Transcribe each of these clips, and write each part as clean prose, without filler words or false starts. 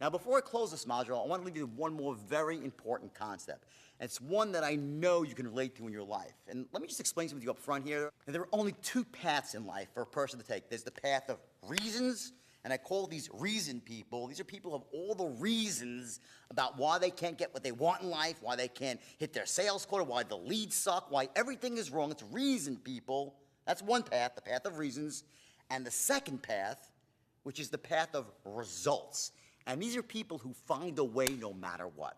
Now, before I close this module, I want to leave you with one more very important concept. And it's one that I know you can relate to in your life. And let me just explain something to you up front here. There are only two paths in life for a person to take. There's the path of reasons, and I call these reason people. These are people who have all the reasons about why they can't get what they want in life, why they can't hit their sales quota, why the leads suck, why everything is wrong. It's reason people. That's one path, the path of reasons. And the second path, which is the path of results. And these are people who find a way no matter what.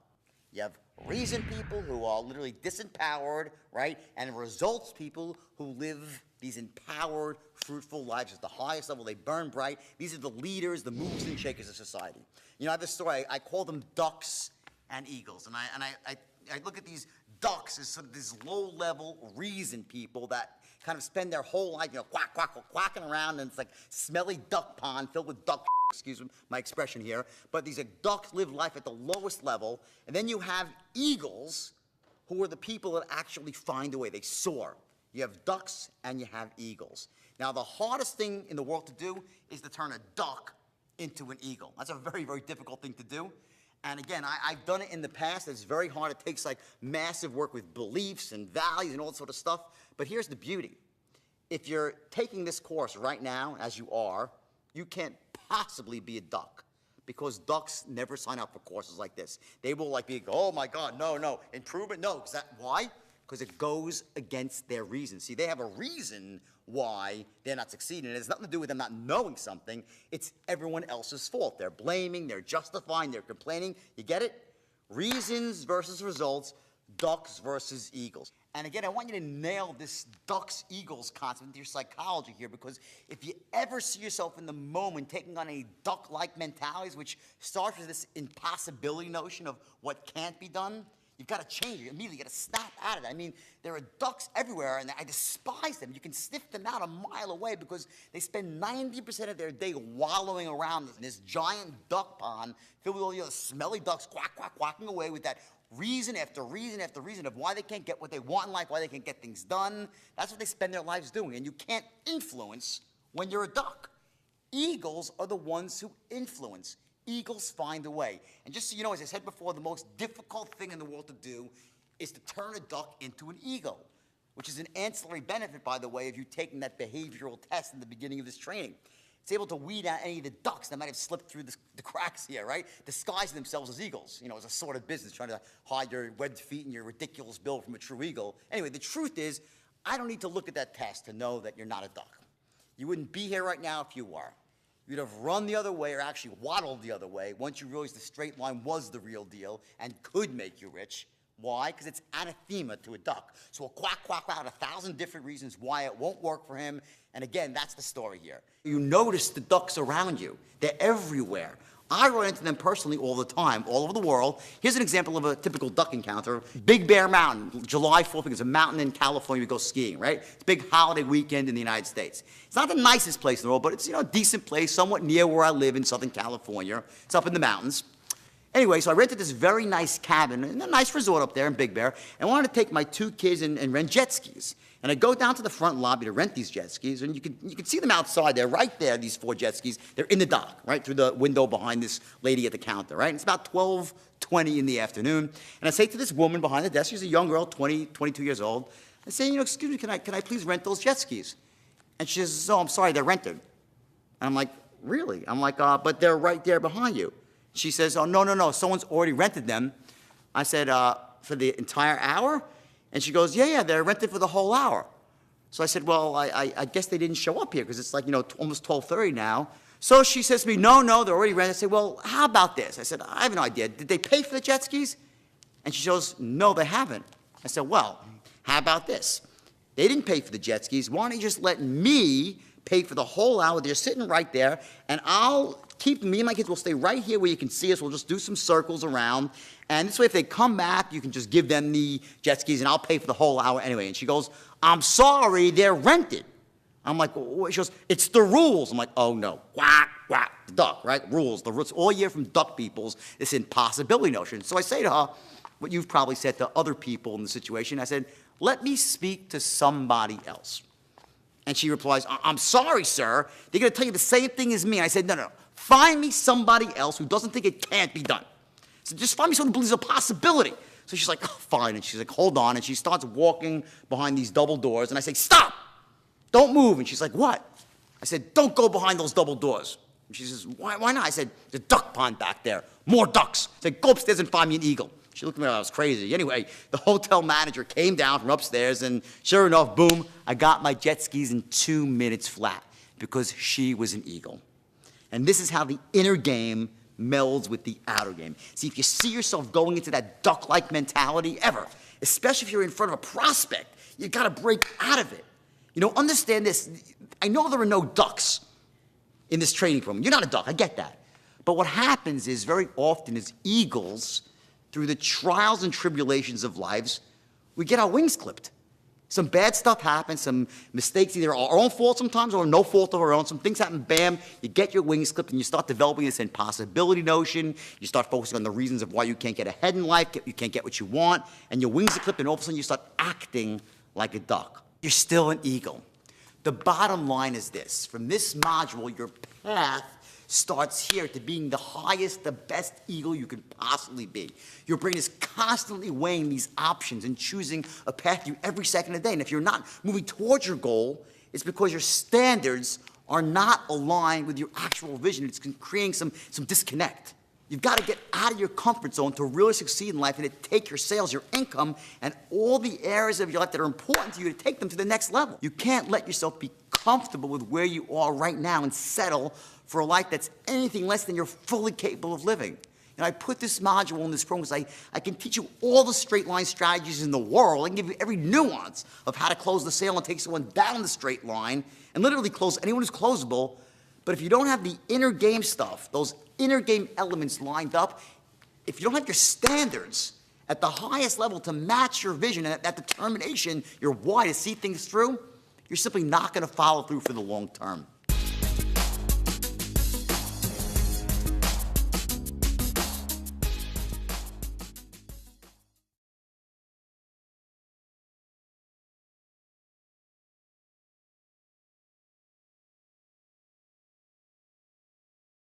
You have reason people who are literally disempowered, right? And results people who live these empowered, fruitful lives at the highest level. They burn bright. These are the leaders, the movers and shakers of society. You know, I have this story. I call them ducks and eagles. And I look at these ducks as sort of these low-level reason people that kind of spend their whole life, you know, quacking around, and it's like smelly duck pond filled with duck. Excuse my expression here, but these ducks live life at the lowest level. And then you have eagles, who are the people that actually find a way. They soar. You have ducks and you have eagles. Now, the hardest thing in the world to do is to turn a duck into an eagle. That's a very, very difficult thing to do. And again, I've done it in the past. It's very hard. It takes like massive work with beliefs and values and all that sort of stuff. But here's the beauty. If you're taking this course right now, as you are, you can't possibly be a duck, because ducks never sign up for courses like this. They will like be, oh my God, no, improvement, no. Why? Because it goes against their reason. See, they have a reason why they're not succeeding. It has nothing to do with them not knowing something. It's everyone else's fault. They're blaming, they're justifying, they're complaining. You get it? Reasons versus results, ducks versus eagles. And again, I want you to nail this ducks-eagles concept into your psychology here, because if you ever see yourself in the moment taking on a duck-like mentalities, which starts with this impossibility notion of what can't be done, you've got to change it immediately. You've got to snap out of it. I mean, there are ducks everywhere, and I despise them. You can sniff them out a mile away because they spend 90% of their day wallowing around in this giant duck pond filled with all the other smelly ducks quacking away with that reason after reason after reason of why they can't get what they want in life, why they can't get things done. That's what they spend their lives doing, and you can't influence when you're a duck. Eagles are the ones who influence. Eagles find a way. And just so you know, as I said before, the most difficult thing in the world to do is to turn a duck into an eagle, which is an ancillary benefit, by the way, of you taking that behavioral test in the beginning of this training. It's able to weed out any of the ducks that might have slipped through the cracks here, right? Disguising themselves as eagles, you know, as a sort of business, trying to hide your webbed feet and your ridiculous bill from a true eagle. Anyway, the truth is, I don't need to look at that test to know that you're not a duck. You wouldn't be here right now if you were. You'd have run the other way, or actually waddled the other way, once you realized the straight line was the real deal and could make you rich. Why? Because it's anathema to a duck. So we'll quack out 1,000 different reasons why it won't work for him. And again, that's the story here. You notice the ducks around you. They're everywhere. I run into them personally all the time, all over the world. Here's an example of a typical duck encounter. Big Bear Mountain, July 4th, it's a mountain in California we go skiing, right? It's a big holiday weekend in the United States. It's not the nicest place in the world, but it's, you know, a decent place, somewhat near where I live in Southern California. It's up in the mountains. Anyway, so I rented this very nice cabin in a nice resort up there in Big Bear, and I wanted to take my 2 kids and rent jet skis. And I go down to the front lobby to rent these jet skis, and you can see them outside. They're right there, these 4 jet skis. They're in the dock, right, through the window behind this lady at the counter, right? And it's about 12:20 in the afternoon. And I say to this woman behind the desk, she's a young girl, 20, 22 years old. I say, you know, excuse me, can I please rent those jet skis? And she says, oh, I'm sorry, they're rented. And I'm like, really? I'm like, but they're right there behind you. She says, oh, no, someone's already rented them. I said, for the entire hour? And she goes, yeah, they're rented for the whole hour. So I said, well, I guess they didn't show up here because it's like, you know, almost 12:30 now. So she says to me, no, they're already rented. I said, well, how about this? I said, I have no idea. Did they pay for the jet skis? And she goes, no, they haven't. I said, well, how about this? They didn't pay for the jet skis. Why don't you just let me pay for the whole hour? They're sitting right there, and me and my kids will stay right here where you can see us. We'll just do some circles around. And this way, if they come back, you can just give them the jet skis, and I'll pay for the whole hour anyway. And she goes, I'm sorry, they're rented. I'm like, well, she goes, it's the rules. I'm like, oh, no. Quack, duck, right? Rules. The rules all year from duck people's this impossibility notion. So I say to her what you've probably said to other people in the situation. I said, let me speak to somebody else. And she replies, I'm sorry, sir. They're going to tell you the same thing as me. I said, no. Find me somebody else who doesn't think it can't be done. So just find me someone who believes a possibility. So she's like, oh, fine. And she's like, hold on. And she starts walking behind these double doors. And I say, stop. Don't move. And she's like, what? I said, don't go behind those double doors. And she says, why not? I said, there's a duck pond back there. More ducks. I said, go upstairs and find me an eagle. She looked at me like I was crazy. Anyway, the hotel manager came down from upstairs, and sure enough, boom, I got my jet skis in 2 minutes flat because she was an eagle. And this is how the inner game melds with the outer game. See, if you see yourself going into that duck-like mentality ever, especially if you're in front of a prospect, you got to break out of it. You know, understand this. I know there are no ducks in this training program. You're not a duck, I get that. But what happens is very often as eagles, through the trials and tribulations of lives, we get our wings clipped. Some bad stuff happens, some mistakes, either our own fault sometimes or no fault of our own. Some things happen, bam, you get your wings clipped and you start developing this impossibility notion. You start focusing on the reasons of why you can't get ahead in life, you can't get what you want, and your wings are clipped and all of a sudden you start acting like a duck. You're still an eagle. The bottom line is this. From this module, your path starts here to being the highest, the best eagle you could possibly be. Your brain is constantly weighing these options and choosing a path to you every second of the day. And if you're not moving towards your goal, it's because your standards are not aligned with your actual vision. It's creating some disconnect. You've got to get out of your comfort zone to really succeed in life and to take your sales, your income, and all the areas of your life that are important to you to take them to the next level. You can't let yourself be comfortable with where you are right now and settle for a life that's anything less than you're fully capable of living. And I put this module in this program because I can teach you all the straight line strategies in the world. I can give you every nuance of how to close the sale and take someone down the straight line and literally close anyone who's closable. But if you don't have the inner game stuff, those inner game elements lined up, if you don't have your standards at the highest level to match your vision and that determination, your why to see things through, you're simply not going to follow through for the long term.